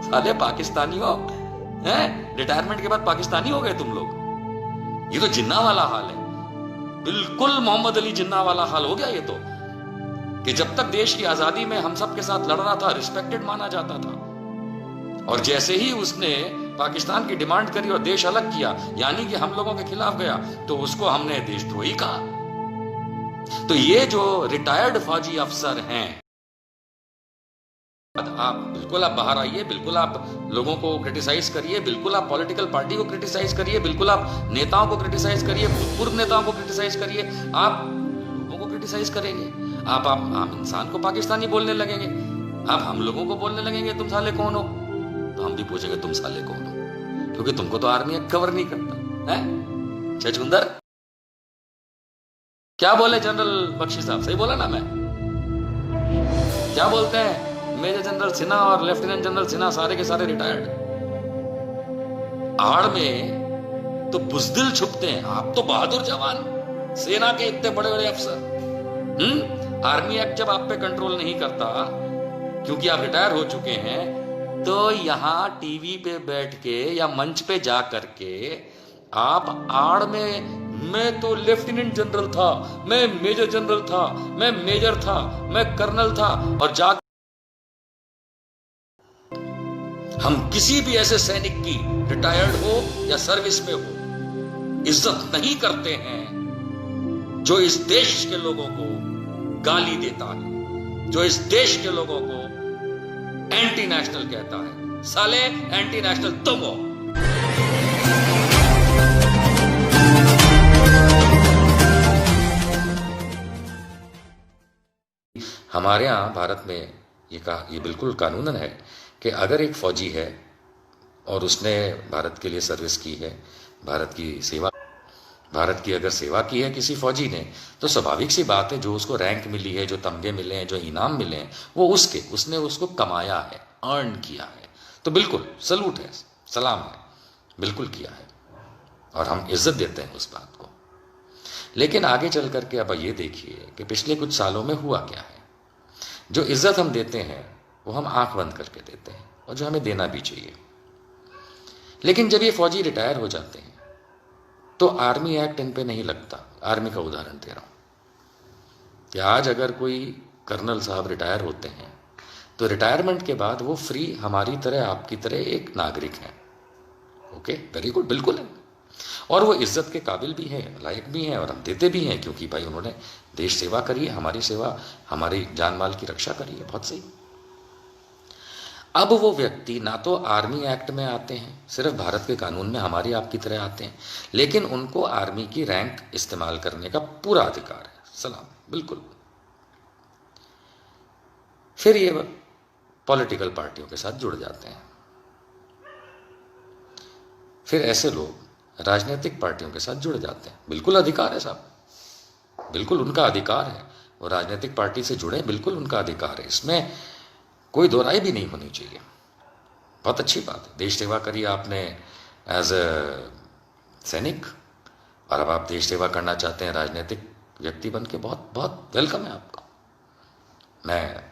साले पाकिस्तानी हो हैं? रिटायरमेंट के बाद पाकिस्तानी हो गए तुम लोग। ये तो जिन्ना वाला हाल है, बिल्कुल मोहम्मद अली जिन्ना वाला हाल हो गया ये तो, कि जब तक देश की आजादी में हम सब के साथ लड़ रहा था रिस्पेक्टेड माना जाता था, और जैसे ही उसने पाकिस्तान की डिमांड करी और देश अलग किया, यानी कि हम लोगों के खिलाफ गया, तो उसको हमने देशद्रोही कहा। तो ये जो रिटायर्ड फौजी अफसर हैं, आप बिल्कुल आप बाहर आइए, बिल्कुल आप लोगों को क्रिटिसाइज करिए, बिल्कुल आप पॉलिटिकल पार्टी को क्रिटिसाइज करिए, बिल्कुल आप नेताओं को क्रिटिसाइज करिए, पूर्व नेताओं को क्रिटिसाइज करिए, आप लोगों को क्रिटिसाइज करेंगे, आप आम इंसान को पाकिस्तानी बोलने लगेंगे, आप हम लोगों को बोलने लगेंगे तुम साले कौन हो, तो हम भी पूछेंगे तुम साले कौन हो, क्योंकि तुमको तो आर्मी कवर नहीं करता है। छछूंदर क्या बोले जनरल बख्शी साहब, सही बोला ना मैं? क्या बोलते हैं मेजर जनरल सिन्हा और लेफ्टिनेंट जनरल सिन्हा, सारे के सारे रिटायर्ड। आड़ में तो बुजदिल छुपते हैं, आप तो बहादुर जवान, सेना के इतने बड़े बड़े अफसर। आर्मी एक्ट जब आप पे कंट्रोल नहीं करता क्योंकि आप रिटायर हो चुके हैं, तो यहां टीवी पे बैठ के या मंच पे जा करके आप आड़ में, मैं तो लेफ्टिनेंट जनरल था, मैं मेजर जनरल था, मैं मेजर था, मैं कर्नल था, और जा हम किसी भी ऐसे सैनिक की रिटायर्ड हो या सर्विस में हो इज्जत नहीं करते हैं जो इस देश के लोगों को गाली देता है, जो इस देश के लोगों को एंटी नेशनल कहता है। साले एंटी नेशनल तुम हो। हमारे यहां भारत में ये बिल्कुल कानूनन है कि अगर एक फौजी है और उसने भारत के लिए सर्विस की है, भारत की अगर सेवा की है किसी फौजी ने, तो स्वाभाविक सी बात है जो उसको रैंक मिली है, जो तमगे मिले हैं, जो इनाम मिले हैं, वो उसने उसको कमाया है, अर्न किया है। तो बिल्कुल सलूट है, सलाम है, बिल्कुल किया है, और हम इज्जत देते हैं उस बात को। लेकिन आगे चल करके अब ये देखिए कि पिछले कुछ सालों में हुआ क्या है। जो इज्जत हम देते हैं वो हम आंख बंद करके देते हैं, और जो हमें देना भी चाहिए। लेकिन जब ये फौजी रिटायर हो जाते हैं तो आर्मी एक्ट इन पे नहीं लगता। आर्मी का उदाहरण दे रहा हूं कि आज अगर कोई कर्नल साहब रिटायर होते हैं तो रिटायरमेंट के बाद वो फ्री हमारी तरह, आपकी तरह एक नागरिक हैं। ओके, वेरी गुड, बिल्कुल है, और वो इज्जत के काबिल भी है, लायक भी हैं, और हम देते भी हैं क्योंकि भाई उन्होंने देश सेवा करी है, हमारी सेवा, हमारी जान माल की रक्षा करी है। बहुत सही। अब वो व्यक्ति ना तो आर्मी एक्ट में आते हैं, सिर्फ भारत के कानून में हमारी आपकी तरह आते हैं, लेकिन उनको आर्मी की रैंक इस्तेमाल करने का पूरा अधिकार है। सलाम, बिल्कुल। फिर ये पॉलिटिकल पार्टियों के साथ जुड़ जाते हैं। फिर ऐसे लोग राजनीतिक पार्टियों के साथ जुड़ जाते हैं। बिल्कुल अधिकार है साहब, बिल्कुल उनका अधिकार है, वो राजनीतिक पार्टी से जुड़े, बिल्कुल उनका अधिकार है, इसमें कोई दो राय भी नहीं होनी चाहिए। बहुत अच्छी बात है, देश सेवा करी आपने एज ए सैनिक, और अब आप देश सेवा करना चाहते हैं राजनीतिक व्यक्ति बन के, बहुत बहुत वेलकम है आपका। मैं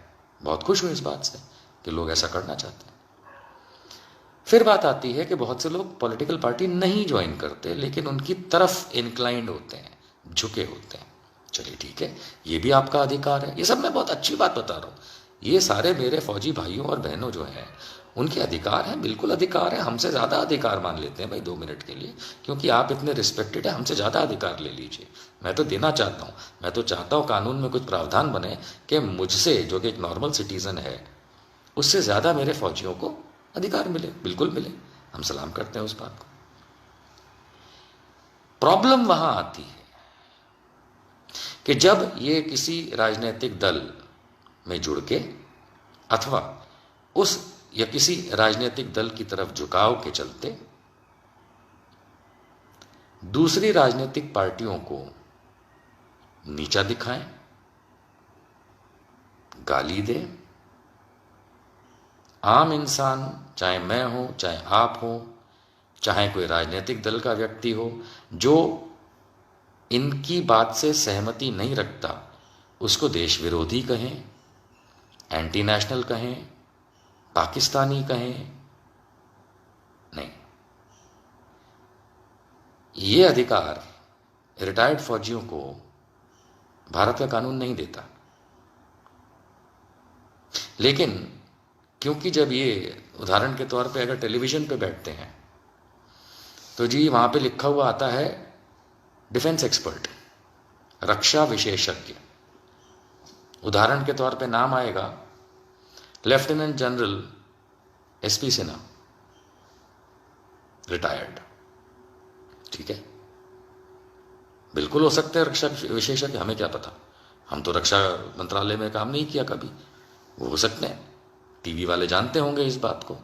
बहुत खुश हूं इस बात से कि लोग ऐसा करना चाहते हैं। फिर बात आती है कि बहुत से लोग पॉलिटिकल पार्टी नहीं ज्वाइन करते, लेकिन उनकी तरफ इंक्लाइंड होते हैं, झुके होते हैं। चलिए ठीक है, ये भी आपका अधिकार है। ये सब मैं बहुत अच्छी बात बता रहा हूँ, ये सारे मेरे फौजी भाइयों और बहनों जो हैं उनके अधिकार हैं, बिल्कुल अधिकार है। हमसे ज़्यादा अधिकार मान लेते हैं भाई 2 मिनट के लिए, क्योंकि आप इतने रिस्पेक्टेड है, हमसे ज़्यादा अधिकार ले लीजिए। मैं तो देना चाहता हूँ, मैं तो चाहता हूँ कानून में कुछ प्रावधान बने कि मुझसे, जो कि एक नॉर्मल सिटीज़न है, उससे ज़्यादा मेरे फौजियों को अधिकार मिले, बिल्कुल मिले। हम सलाम करते हैं उस बात को। प्रॉब्लम वहां आती है कि जब ये किसी राजनीतिक दल में जुड़ के, अथवा उस या किसी राजनीतिक दल की तरफ झुकाव के चलते दूसरी राजनीतिक पार्टियों को नीचा दिखाएं, गाली दें। आम इंसान, चाहे मैं हूं, चाहे आप हो, चाहे कोई राजनीतिक दल का व्यक्ति हो, जो इनकी बात से सहमति नहीं रखता, उसको देश विरोधी कहें, एंटी नेशनल कहें, पाकिस्तानी कहें, नहीं, ये अधिकार रिटायर्ड फौजियों को भारत का कानून नहीं देता। लेकिन क्योंकि जब ये उदाहरण के तौर पे अगर टेलीविजन पे बैठते हैं तो जी वहां पे लिखा हुआ आता है डिफेंस एक्सपर्ट, रक्षा विशेषज्ञ। उदाहरण के तौर पे नाम आएगा lieutenant general SP Sinha, retired. ठीक है, बिल्कुल हो सकते हैं रक्षा विशेषज्ञ, हमें क्या पता, हम तो रक्षा मंत्रालय में काम नहीं किया कभी। वो हो सकते हैं, टीवी वाले जानते होंगे इस बात को,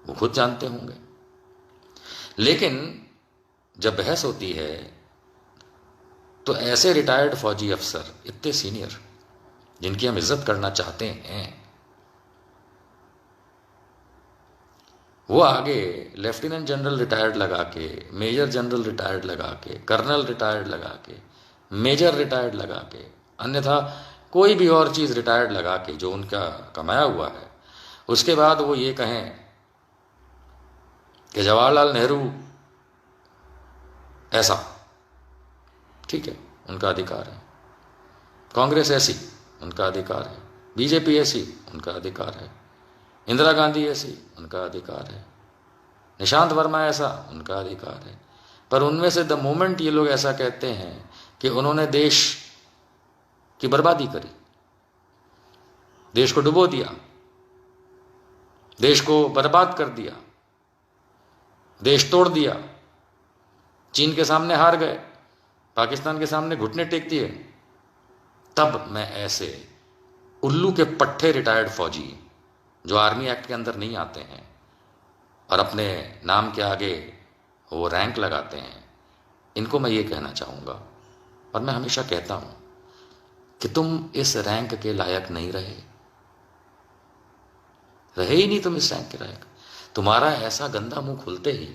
वो खुद जानते होंगे। लेकिन जब बहस होती है तो ऐसे रिटायर्ड फौजी अफसर, इतने सीनियर, जिनकी हम इज्जत करना चाहते हैं, वो आगे लेफ्टिनेंट जनरल रिटायर्ड लगा के, मेजर जनरल रिटायर्ड लगा के, कर्नल रिटायर्ड लगा के, मेजर रिटायर्ड लगा के, अन्यथा कोई भी और चीज रिटायर्ड लगा के जो उनका कमाया हुआ है, उसके बाद वो ये कहें कि जवाहरलाल नेहरू ऐसा, ठीक है, उनका अधिकार है। कांग्रेस ऐसी, उनका अधिकार है। बीजेपी ऐसी, उनका अधिकार है। इंदिरा गांधी ऐसी, उनका अधिकार है। निशांत वर्मा ऐसा, उनका अधिकार है। पर उनमें से द मोमेंट ये लोग ऐसा कहते हैं कि उन्होंने देश की बर्बादी करी, देश को डुबो दिया, देश को बर्बाद कर दिया, देश तोड़ दिया, चीन के सामने हार गए, पाकिस्तान के सामने घुटने टेक दिए, तब मैं ऐसे उल्लू के पट्टे रिटायर्ड फौजी जो आर्मी एक्ट के अंदर नहीं आते हैं और अपने नाम के आगे वो रैंक लगाते हैं, इनको मैं ये कहना चाहूंगा, और मैं हमेशा कहता हूं कि तुम इस रैंक के लायक नहीं रहे ही नहीं, तुम इस रैंक के लायक। तुम्हारा ऐसा गंदा मुंह खुलते ही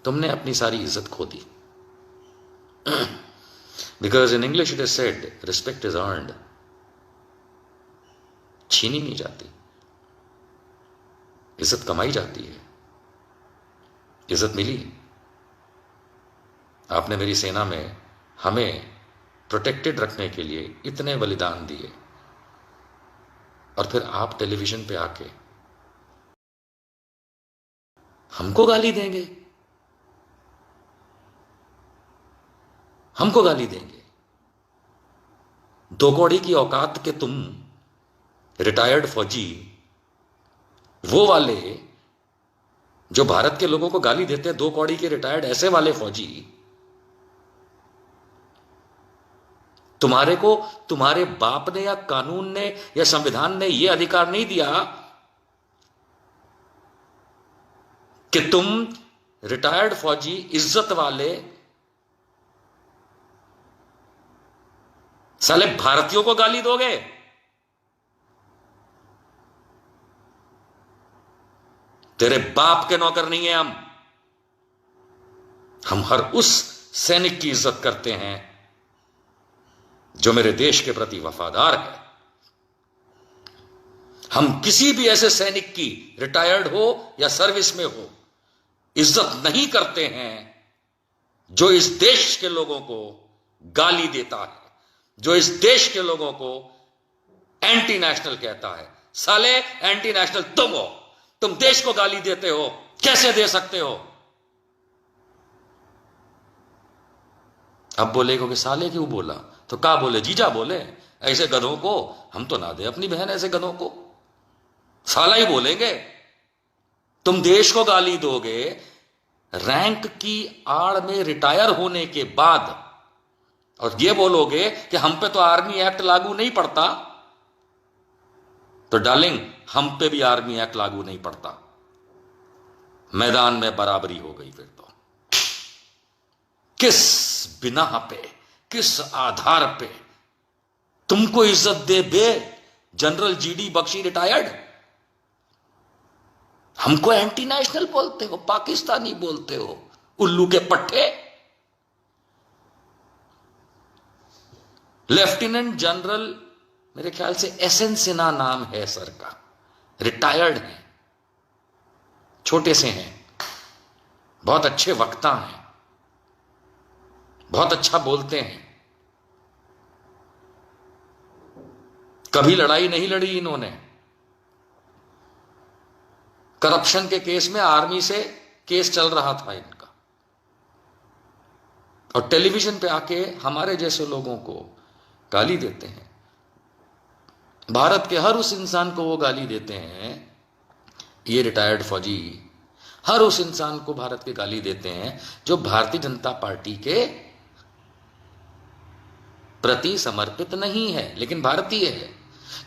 तुमने अपनी सारी इज्जत खो दी। Because in English it is said, respect is earned, छीनी नहीं जाती, इज्जत कमाई जाती है। इज्जत मिली, आपने मेरी सेना में हमें प्रोटेक्टेड रखने के लिए इतने बलिदान दिए, और फिर आप टेलीविजन पे आके हमको गाली देंगे, हमको गाली देंगे। दो कौड़ी की औकात के तुम रिटायर्ड फौजी, वो वाले जो भारत के लोगों को गाली देते हैं, दो कौड़ी के रिटायर्ड ऐसे वाले फौजी, तुम्हारे को तुम्हारे बाप ने या कानून ने या संविधान ने यह अधिकार नहीं दिया कि तुम रिटायर्ड फौजी, इज्जत वाले साले भारतीयों को गाली दोगे। तेरे बाप के नौकर नहीं है हम हर उस सैनिक की इज्जत करते हैं जो मेरे देश के प्रति वफादार है। हम किसी भी ऐसे सैनिक की, रिटायर्ड हो या सर्विस में हो, इज्जत नहीं करते हैं जो इस देश के लोगों को गाली देता है, जो इस देश के लोगों को एंटी नेशनल कहता है। साले एंटी नेशनल तुम हो, तुम देश को गाली देते हो, कैसे दे सकते हो? अब बोलेगा कि साले क्यों बोला, तो क्या बोले, जीजा बोले, ऐसे गधों को हम तो ना दे अपनी बहन, ऐसे गधों को साला ही बोलेंगे। तुम देश को गाली दोगे रैंक की आड़ में रिटायर होने के बाद, और ये बोलोगे कि हम पे तो आर्मी एक्ट लागू नहीं पड़ता, तो डार्लिंग हम पे भी आर्मी एक्ट लागू नहीं पड़ता। मैदान में बराबरी हो गई। फिर तो किस बिना पे, किस आधार पे तुमको इज्जत दे बे जनरल जीडी बख्शी रिटायर्ड? हमको एंटी नेशनल बोलते हो, पाकिस्तानी बोलते हो, उल्लू के पट्टे। लेफ्टिनेंट जनरल, मेरे ख्याल से एसएन सिन्हा नाम है सर का, रिटायर्ड है, छोटे से हैं, बहुत अच्छे वक्ता हैं, बहुत अच्छा बोलते हैं, कभी लड़ाई नहीं लड़ी इन्होंने। करप्शन के केस में आर्मी से केस चल रहा था इनका, और टेलीविजन पे आके हमारे जैसे लोगों को गाली देते हैं। भारत के हर उस इंसान को वो गाली देते हैं, ये रिटायर्ड फौजी हर उस इंसान को भारत के गाली देते हैं जो भारतीय जनता पार्टी के प्रति समर्पित नहीं है लेकिन भारतीय है।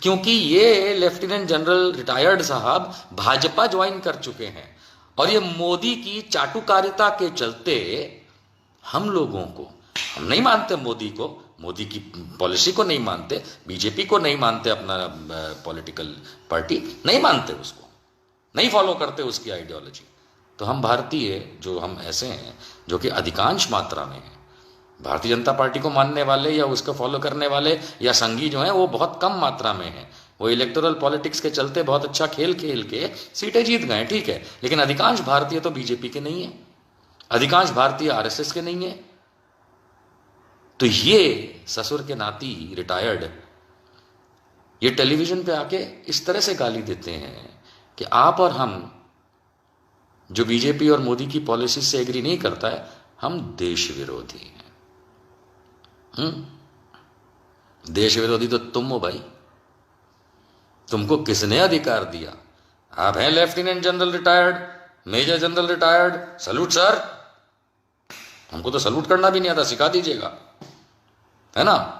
क्योंकि ये लेफ्टिनेंट जनरल रिटायर्ड साहब भाजपा ज्वाइन कर चुके हैं, और ये मोदी की चाटुकारिता के चलते हम लोगों को, हम नहीं मानते मोदी को, मोदी की पॉलिसी को नहीं मानते, बीजेपी को नहीं मानते, अपना पॉलिटिकल पार्टी नहीं मानते, उसको नहीं फॉलो करते उसकी आइडियोलॉजी। तो हम भारतीय जो हम ऐसे हैं जो कि अधिकांश मात्रा में हैं, भारतीय जनता पार्टी को मानने वाले या उसको फॉलो करने वाले या संघी जो हैं वो बहुत कम मात्रा में हैं। वो इलेक्टोरल पॉलिटिक्स के चलते बहुत अच्छा खेल खेल के सीटें जीत गए, ठीक है, लेकिन अधिकांश भारतीय तो बीजेपी के नहीं है, अधिकांश भारतीय आरएसएस के नहीं है। तो ये ससुर के नाती रिटायर्ड ये टेलीविजन पे आके इस तरह से गाली देते हैं कि आप और हम जो बीजेपी और मोदी की पॉलिसी से एग्री नहीं करता है, हम देश विरोधी हैं। देश विरोधी तो तुम हो भाई, तुमको किसने अधिकार दिया? आप हैं lieutenant general retired, major general retired, salute sir. हमको तो सलूट करना भी नहीं आता, सिखा दीजिएगा, है ना।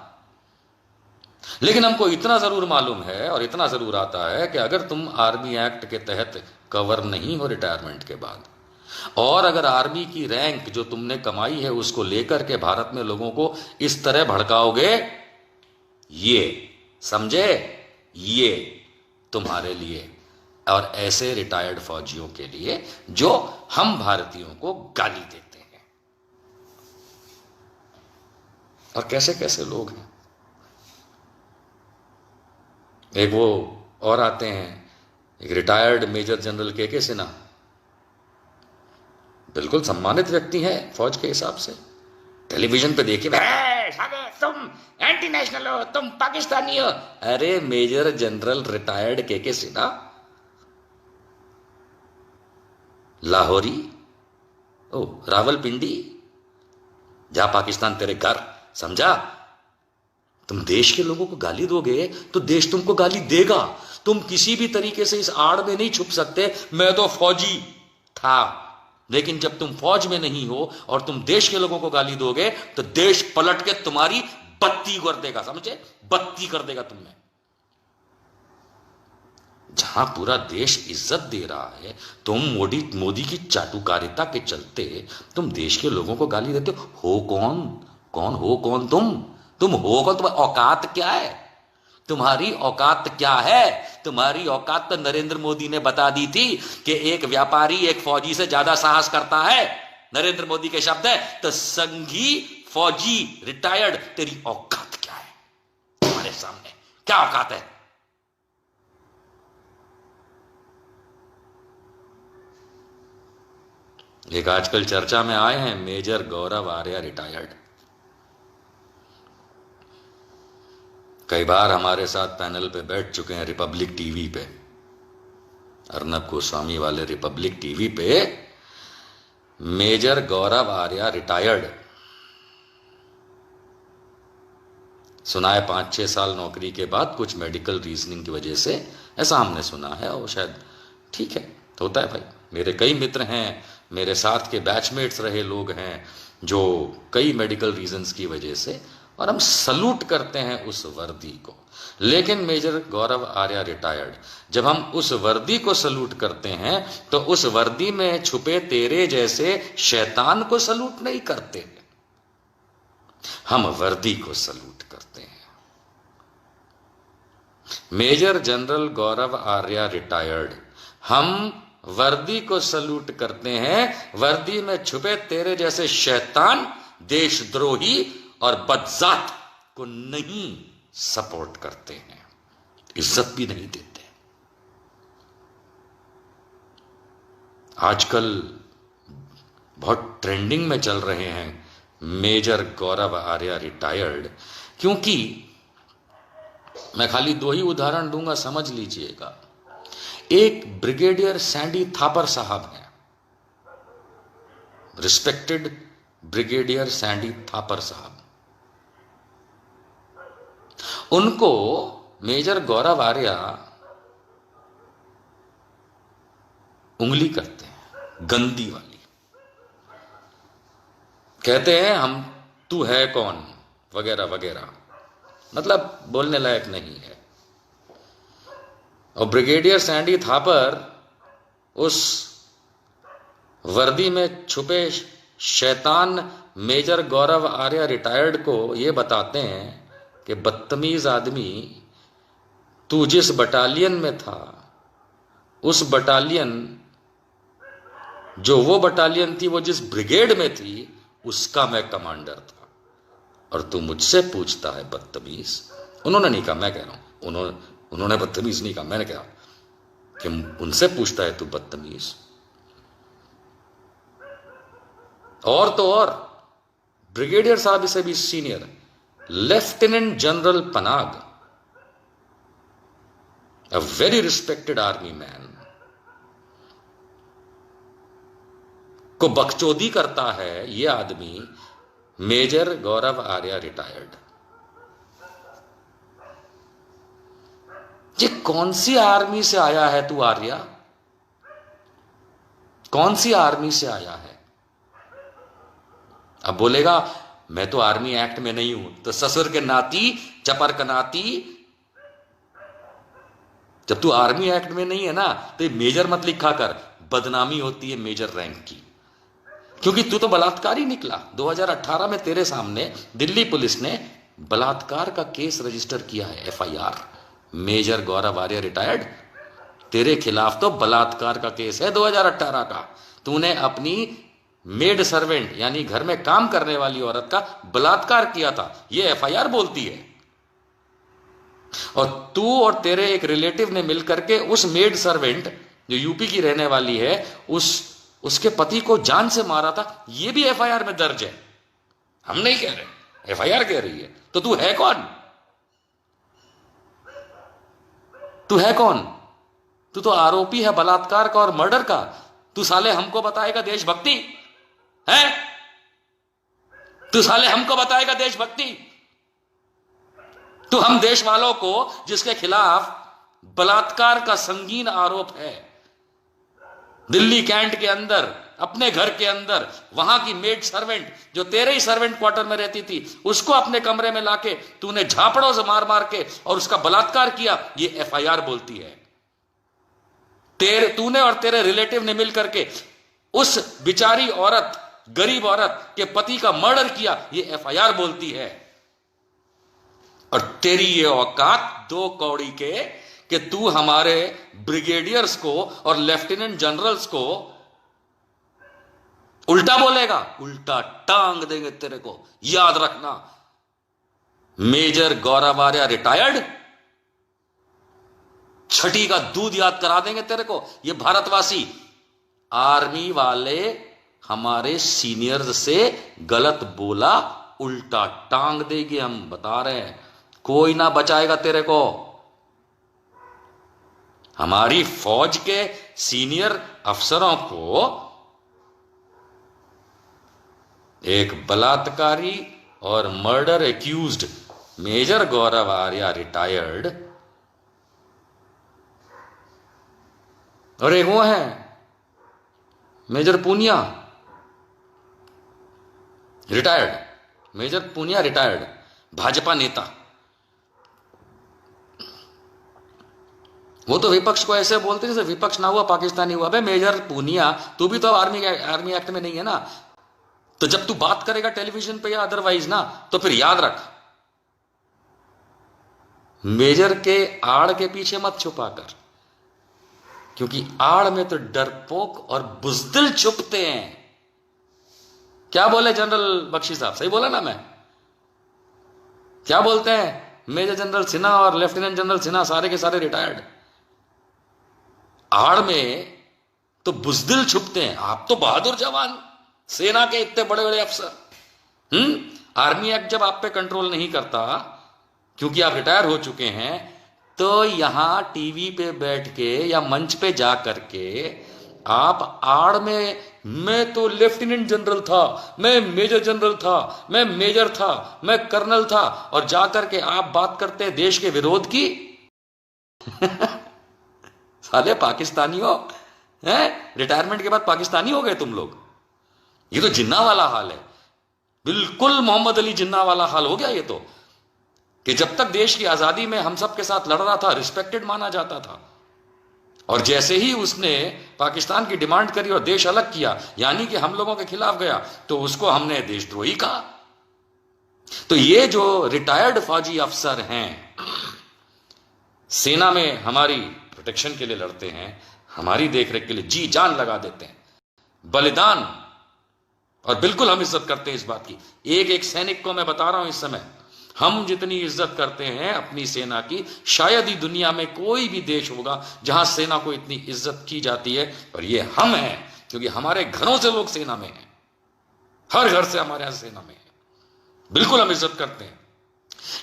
लेकिन हमको इतना जरूर मालूम है और इतना जरूर आता है कि अगर तुम आर्मी एक्ट के तहत कवर नहीं हो रिटायरमेंट के बाद, और अगर आर्मी की रैंक जो तुमने कमाई है उसको लेकर के भारत में लोगों को इस तरह भड़काओगे, ये समझे, ये तुम्हारे लिए और ऐसे रिटायर्ड फौजियों के लिए जो हम भारतीयों को गाली देते हैं। और कैसे कैसे लोग हैं। एक वो और आते हैं, एक रिटायर्ड मेजर जनरल के सिन्हा, बिल्कुल सम्मानित व्यक्ति हैं फौज के हिसाब से। टेलीविजन पे देखिए, तुम एंटी नेशनल हो, तुम पाकिस्तानी हो। अरे मेजर जनरल रिटायर्ड के सिन्हा लाहौरी, ओ रावलपिंडी, जा पाकिस्तान तेरे घर, समझा। तुम देश के लोगों को गाली दोगे तो देश तुमको गाली देगा। तुम किसी भी तरीके से इस आड़ में नहीं छुप सकते, मैं तो फौजी था। लेकिन जब तुम फौज में नहीं हो और तुम देश के लोगों को गाली दोगे तो देश पलट के तुम्हारी बत्ती कर देगा, समझे, बत्ती कर देगा तुम्हें। जहां पूरा देश इज्जत दे रहा है, तुम मोदी की चाटुकारिता के चलते तुम देश के लोगों को गाली देते हो। कौन कौन हो, कौन तुम हो कौन? तुम्हारी औकात क्या है? तुम्हारी औकात क्या है? तुम्हारी औकात तो नरेंद्र मोदी ने बता दी थी कि एक व्यापारी एक फौजी से ज्यादा साहस करता है। नरेंद्र मोदी के शब्द है। तो संघी फौजी रिटायर्ड, तेरी औकात क्या है? तुम्हारे सामने क्या औकात है? एक आजकल चर्चा में आए हैं मेजर गौरव आर्या रिटायर्ड। कई बार हमारे साथ पैनल पे बैठ चुके हैं रिपब्लिक टीवी पे, अर्नब गोस्वामी वाले रिपब्लिक टीवी पे। मेजर गौरव आर्या रिटायर्ड, सुना है 5-6 साल नौकरी के बाद कुछ मेडिकल रीजनिंग की वजह से, ऐसा हमने सुना है, और शायद ठीक है, होता है भाई। मेरे कई मित्र हैं, मेरे साथ के बैचमेट्स रहे लोग हैं जो कई मेडिकल रीजंस की वजह से, और हम सलूट करते हैं उस वर्दी को। लेकिन मेजर गौरव आर्या रिटायर्ड, जब हम उस वर्दी को सलूट करते हैं तो उस वर्दी में छुपे तेरे जैसे शैतान को सलूट नहीं करते, हम वर्दी को सलूट करते हैं। मेजर जनरल गौरव आर्या रिटायर्ड, हम वर्दी को सलूट करते हैं, वर्दी में छुपे तेरे जैसे शैतान, देशद्रोही और बदजात को नहीं सपोर्ट करते हैं, इज्जत भी नहीं देते। आजकल बहुत ट्रेंडिंग में चल रहे हैं मेजर गौरव आर्या रिटायर्ड, क्योंकि मैं खाली दो ही उदाहरण दूंगा, समझ लीजिएगा। एक ब्रिगेडियर सैंडी थापर साहब हैं, रिस्पेक्टेड ब्रिगेडियर सैंडी थापर साहब, उनको मेजर गौरव आर्या उंगली करते हैं, गंदी वाली, कहते हैं हम तू है कौन वगैरह वगैरह, मतलब बोलने लायक नहीं है। और ब्रिगेडियर सैंडी थापर उस वर्दी में छुपे शैतान मेजर गौरव आर्या रिटायर्ड को यह बताते हैं कि बदतमीज आदमी, तू जिस बटालियन में था, उस बटालियन, जो वो बटालियन थी, वो जिस ब्रिगेड में थी, उसका मैं कमांडर था, और तू मुझसे पूछता है बदतमीज। उन्होंने नहीं कहा, मैं कह रहा हूं, उन्होंने बदतमीज नहीं कहा, मैंने कहा कि उनसे पूछता है तू बदतमीज। और तो और ब्रिगेडियर साहब से भी senior, lieutenant general Panag, a very respected army man, को बकचोदी करता है ये आदमी मेजर गौरव आर्या रिटायर्ड। ये कौन सी आर्मी से आया है तू आर्या? कौन सी आर्मी से आया है? अब बोलेगा मैं तो आर्मी एक्ट में नहीं हूं, तो ससुर के नाती, चपर का नाती, जब तू आर्मी एक्ट में नहीं है ना, तो ये मेजर मत लिखा कर, बदनामी होती है मेजर रैंक की, क्योंकि तू तो बलात्कारी निकला। 2018 में तेरे सामने दिल्ली पुलिस ने बलात्कार का केस रजिस्टर किया है, FIR, major Gaurav Arya retired, तेरे खिलाफ तो बलात्कार का केस है 2018 का। तूने अपनी मेड सर्वेंट यानी घर में काम करने वाली औरत का बलात्कार किया था, यह एफआईआर बोलती है। और तू और तेरे एक रिलेटिव ने मिलकर के उस मेड सर्वेंट जो यूपी की रहने वाली है, उसके पति को जान से मारा था, यह भी एफआईआर में दर्ज है। हम नहीं कह रहे, एफआईआर कह रही है। तो तू है कौन? तू है कौन? तू तो आरोपी है बलात्कार का और मर्डर का। तू साले हमको बताएगा देशभक्ति है? तू साले हमको बताएगा देशभक्ति? तू हम देश वालों को, जिसके खिलाफ बलात्कार का संगीन आरोप है, दिल्ली कैंट के अंदर, अपने घर के अंदर, वहां की मेड सर्वेंट जो तेरे ही सर्वेंट क्वार्टर में रहती थी, उसको अपने कमरे में लाके तूने झापड़ों से मार मार के और उसका बलात्कार किया, ये एफआईआर बोलती है। तूने और तेरे रिलेटिव ने मिलकर के उस बिचारी औरत, गरीब औरत के पति का मर्डर किया, ये एफआईआर बोलती है। और तेरी ये औकात दो कौड़ी के कि तू हमारे ब्रिगेडियर्स को और लेफ्टिनेंट जनरल्स को उल्टा बोलेगा, उल्टा टांग देंगे तेरे को, याद रखना। मेजर गौरव आर्या रिटायर्ड, छठी का दूध याद करा देंगे तेरे को। ये भारतवासी, आर्मी वाले हमारे सीनियर्स से गलत बोला, उल्टा टांग देगी, हम बता रहे हैं, कोई ना बचाएगा तेरे को। हमारी फौज के सीनियर अफसरों को एक बलात्कारी और murder accused major Gaurav Arya retired, और एक वो है major Poonia retired, major Poonia retired, Bhajpa नेता। वो तो विपक्ष को ऐसे बोलते जैसे विपक्ष ना हुआ पाकिस्तानी हुआ। बे मेजर पूनिया, तू भी तो आर्मी एक्ट में नहीं है ना, तो जब तू बात करेगा टेलीविजन पे या अदरवाइज ना, तो फिर याद रख, मेजर के आड़ के पीछे मत छुपा कर, क्योंकि आड़ में तो डरपोक और बुजदिल छुपते हैं। क्या बोले जनरल बख्शी साहब, सही बोला ना मैं? क्या बोलते हैं? मेजर जनरल सिन्हा और लेफ्टिनेंट जनरल सिन्हा सारे के सारे रिटायर्ड। आड़ में तो बुजदिल छुपते हैं। आप तो बहादुर जवान, सेना के इतने बड़े बड़े अफसर। आर्मी एक्ट जब आप पे कंट्रोल नहीं करता क्योंकि आप रिटायर हो चुके हैं, तो यहां टीवी पे बैठ के या मंच पे जा करके आप आड़ में मैं तो लेफ्टिनेंट जनरल था, मैं मेजर जनरल था, मैं मेजर था, मैं कर्नल था, और जाकर के आप बात करते हैं देश के विरोध की। साले पाकिस्तानियों हैं, रिटायरमेंट के बाद पाकिस्तानी हो गए तुम लोग। ये तो जिन्ना वाला हाल है, बिल्कुल मोहम्मद अली जिन्ना वाला हाल हो गया ये तो, कि जब तक देश की आजादी में हम सब के साथ लड़ रहा था रिस्पेक्टेड माना जाता था, और जैसे ही उसने पाकिस्तान की डिमांड करी और देश अलग किया, यानी कि हम लोगों के खिलाफ गया, तो उसको हमने देशद्रोही कहा। तो ये जो रिटायर्ड फौजी अफसर हैं, सेना में हमारी प्रोटेक्शन के लिए लड़ते हैं, हमारी देखरेख के लिए जी जान लगा देते हैं, बलिदान, और बिल्कुल हम इज्जत करते हैं इस बात की। एक एक सैनिक को मैं बता रहा हूं इस समय, हम जितनी इज्जत करते हैं अपनी सेना की, शायद ही दुनिया में कोई भी देश होगा जहां सेना को इतनी इज्जत की जाती है। और ये हम हैं, क्योंकि हमारे घरों से लोग सेना में हैं, हर घर से हमारे यहां सेना में है, बिल्कुल हम इज्जत करते हैं।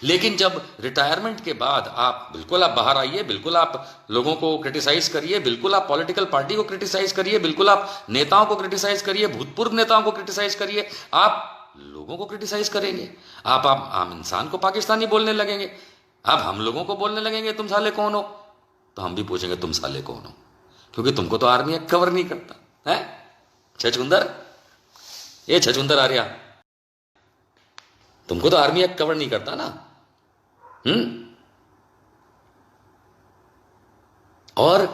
लेकिन जब रिटायरमेंट के बाद आप बिल्कुल आप बाहर आइए, बिल्कुल आप लोगों को क्रिटिसाइज करिए, बिल्कुल आप पॉलिटिकल पार्टी को क्रिटिसाइज करिए, बिल्कुल आप नेताओं को क्रिटिसाइज करिए, भूतपूर्व नेताओं को क्रिटिसाइज करिए, आप लोगों को क्रिटिसाइज करेंगे, आप आम इंसान को पाकिस्तानी बोलने लगेंगे, आप हम लोगों को बोलने लगेंगे तुम साले कौन हो, तो हम भी पूछेंगे तुम साले कौन हो, क्योंकि तुमको तो आर्मी एक्ट कवर नहीं करता है। छछुंदर, ये छछुंदर आर्या, तुमको तो आर्मी एक्ट कवर नहीं करता ना। और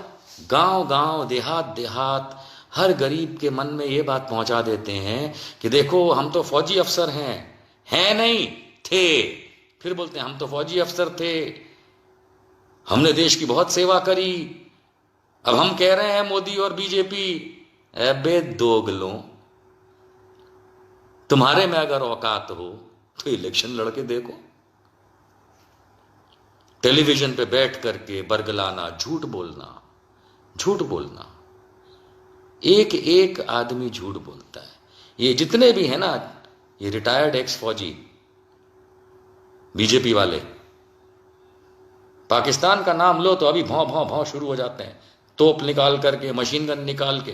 गांव गांव, देहात देहात, हर गरीब के मन में यह बात पहुंचा देते हैं कि देखो हम तो फौजी अफसर हैं नहीं थे, फिर बोलते हैं हम तो फौजी अफसर थे, हमने देश की बहुत सेवा करी, अब हम कह रहे हैं मोदी और बीजेपी, अबे दोगलों, तुम्हारे में अगर औकात हो तो इलेक्शन लड़के देखो, टेलीविजन पे बैठ करके बरगलाना, झूठ बोलना, एक एक आदमी झूठ बोलता है। ये जितने भी है ना, ये रिटायर्ड एक्स फौजी बीजेपी वाले, पाकिस्तान का नाम लो तो अभी भौं भौं भौं शुरू हो जाते हैं, तोप निकाल करके, मशीन गन निकाल के।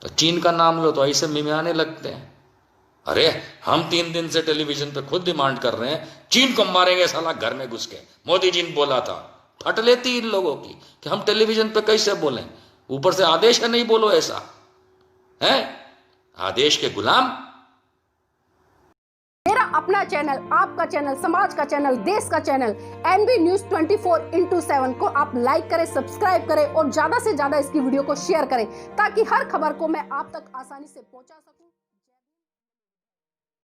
तो चीन का नाम लो तो ऐसे मिमियाने लगते हैं। अरे हम 3 दिन से टेलीविजन पे खुद डिमांड कर रहे हैं चीन को मारेंगे साला घर में घुस के, मोदी जी ने बोला था। फट लेती इन लोगों की कि हम टेलीविजन पे कैसे बोलें, ऊपर से आदेश है नहीं बोलो, ऐसा है आदेश के गुलाम। मेरा अपना चैनल, आपका चैनल, समाज का चैनल, देश का चैनल एनबी न्यूज 24/7 को आप लाइक करें, सब्सक्राइब करें और ज्यादा से ज्यादा इसकी वीडियो को शेयर करें, ताकि हर खबर को मैं आप तक आसानी से पहुंचा सकूं।